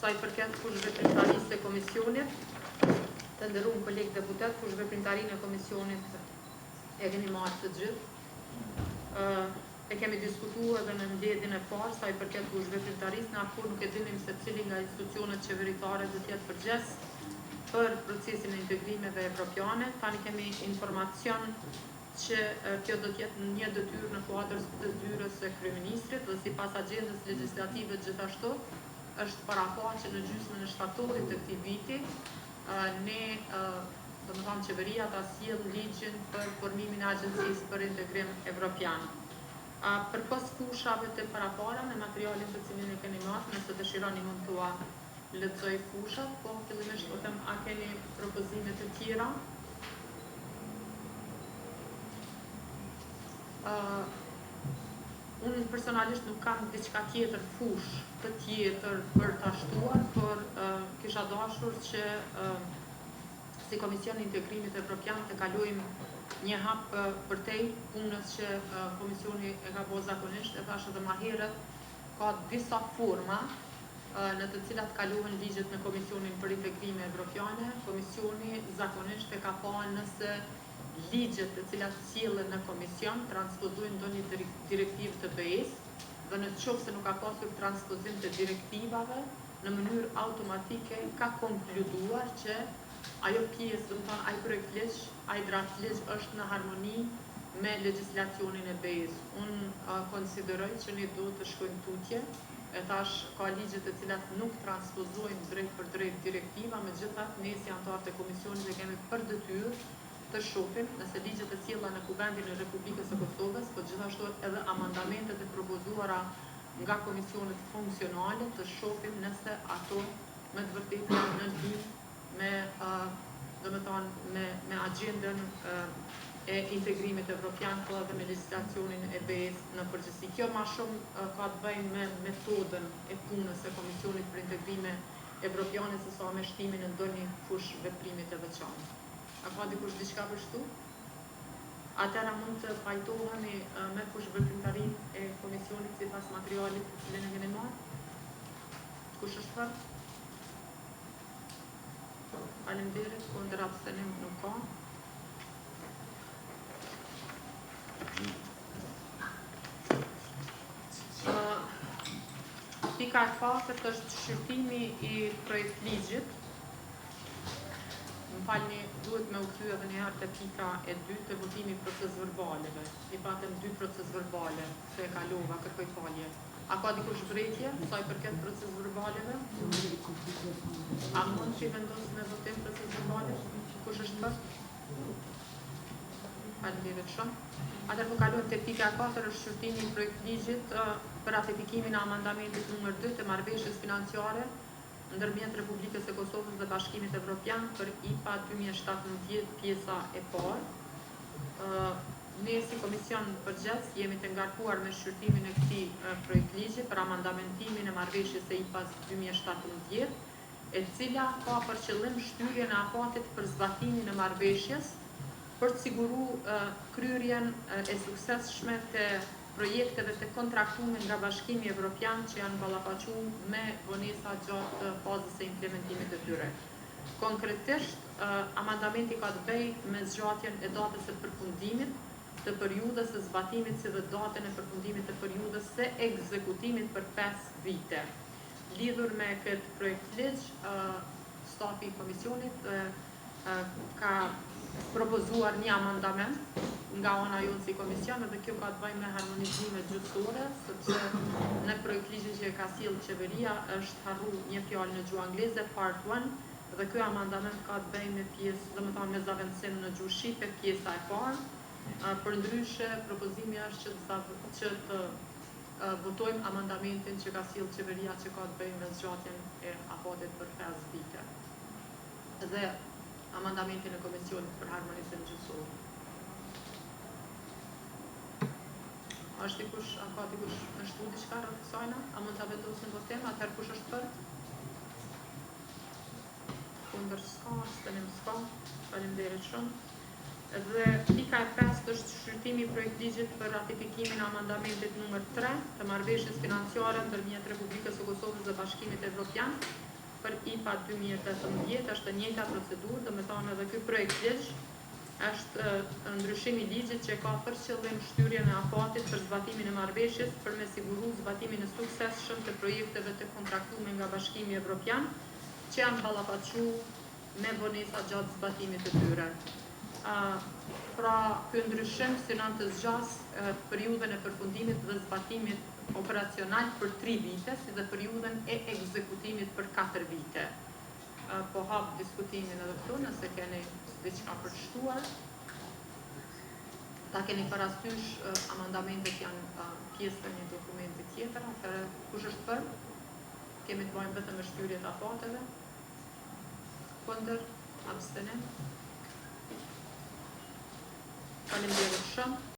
sa i përket kushveprimtarisë e komisionit, të nderuar kolegë deputet, kushveprimtarinë e komisionit e keni marrë të gjithë. E kemi diskutuar edhe në mbledhjen e parë sa i përket kushveprimtarisë, në akord nuk e dinim se cili nga institucionet qeveritare do të jetë përgjegjës për procesin e integrimeve evropiane. Tani kemi informacion që kjo do të jetë një detyrë në kuadër të detyrës së kryeministrit dhe sipas agjendës legjislative gjithashtu është paraqajtur në gjysmën e shtatorit të këtij viti domethënë qeveria ta sjell ligjin për formimin e Agjencisë për Integrim Evropian. Përpos fushave të parapara në materialin të cilin e keni marrë, nëse dëshironi mund t'ua lexoj fushat, po fillimisht po them a keni propozime të tjera? Unë personalisht nuk kam diçka tjetër fush të tjetër për ta shtuar, por kisha dashur që si Komisioni i Integrimit Evropian të kalojmë një hap përtej punës që Komisioni e ka bërë zakonisht, e thash edhe më herët, ka disa forma në të cilat kalohen ligjet në Komisionin për Integrime Evropiane. Komisioni zakonisht e ka pa nëse ligjet të cilat sillen në komision transpozojnë ndonjë direktivë të BE-s dhe në qoftë se nuk ka pasur transpozim të direktivave, në mënyrë automatike ka konkluduar që ajo pjesë, domethënë ai projekt ligj, ai draft ligj është në harmoni me legjislacionin e BE-s. Unë konsideroj që ne duhet të shkojmë tutje, e thash ka ligje të cilat nuk transpozojnë drejt për drejt direktiva, megjithatë ne si anëtarë të komisionit e kemi për detyrë të shohim nëse ligjet e sjella në Kuvendin e Republikës së Kosovës, po gjithashtu edhe amandamentet e propozuara nga komisionet funksionale, të shohim nëse ato me të vërtetë janë në lidhje me agjendën e integrimit evropian, po edhe me legjislacionin e BE-s në përgjithësi. Kjo më shumë ka të bëjë me metodën e punës së Komisionit për Integrime Evropiane se sa me shtimin e ndonjë fush veprimi të veçantë. A ka dikush diçka për shtu? Atëra mund të pajtohemi me kushveprimtarinë e komisionit sipas materialit të cilin e keni marrë. Kush është për? Faleminderit, kundër abstenim nuk ka. Pika e katërt është shqyrtimi i projekt ligjit. Më falni, duhet me u kthy edhe një herë te pika e dytë të votimi proces verbaleve. I patëm 2 proces verbale, se e kalova, kërkoj falje. A ka dikush brejtje, sa i përket proces verbaleve? A mund që i vendos me votim proces verbale? Kush është për? Faleminderit shumë. Atëherë po kalojmë te pika e katërt, është shqyrtimi i projekt ligjit për ratifikimin e amandamentit numër 2 të marrëveshjes financiare ndërmjet Republikës së Kosovës dhe Bashkimit Evropian për IPA 2017 pjesa e parë. Ne si komision përgjithës jemi të ngarkuar me shqyrtimin e këtij projekt ligji për amandamentimin e marrëveshjes së IPA-s 2017, e cila ka për qëllim shtyrjen e afatit për zbatimin e marrëveshjes për të siguruar kryerjen e suksesshme të projekteve të kontraktuara nga Bashkimi Evropian që janë ballafaquar me vonesa gjatë fazës së implementimit të tyre. Konkretisht, amandamenti ka të bëjë me zgjatjen e datës së përfundimit të periudhës së zbatimit si dhe datën e përfundimit të periudhës së ekzekutimit për 5 vite. Lidhur me këtë projekt ligj, stafi i komisionit ka propozuar një amandament nga ana jonë si komision, dhe kjo ka të bëjë me harmonizime gjyqësore, sepse në projekt ligjin që e ka sjell qeveria është harru një fjalë në gjuhë angleze, part 1, dhe ky amandament ka të bëjë me pjesë, domethënë me zaventësim në gjuhë shqipe, pjesa e parë. Përndryshe, propozimi është që të votojmë amandamentin që ka sjell qeveria që ka të bëjë me zgjatjen e afatit për 5 vite. Dhe amandamentin e komisionit për harmonizim gjyqësor. A ka dikush në shtu diçka rreth kësaj? A mund ta vendosim votim? Atëherë kush është për? Kundër s'ka, abstenim s'ka. Faleminderit shumë. Dhe pika e 5 është shqyrtimi i projekt ligjit për ratifikimin e amandamentit numër 3 të marrëveshjes financiare ndërmjet Republikës së Kosovës dhe Bashkimit Evropian për IPA 2018 është e njëjta procedurë, do me thonë edhe ky projekt ligj është ndryshimi i ligjit që ka për qëllim shtyrjen e afatit për zbatimin e marrëveshjes për me siguru zbatimin e suksesshëm të projekteve të kontraktuara nga Bashkimi Evropian që janë ballafaqu me vonesa gjatë zbatimit të tyre. Pra, ky ndryshim synon të zgjas periudhën e përfundimit dhe zbatimit operacional për 3 vite, si dhe periudhën e ekzekutimit për 4 vite. Po hap diskutimin edhe këtu, nëse keni diçka për të shtuar. Ta keni parasysh amendamentet janë pjesë të një dokumenti tjetër, atëherë kush është për? Kemi të bëjmë vetëm me shtyrjet e afateve. Kundër, abstenim. Faleminderit shumë.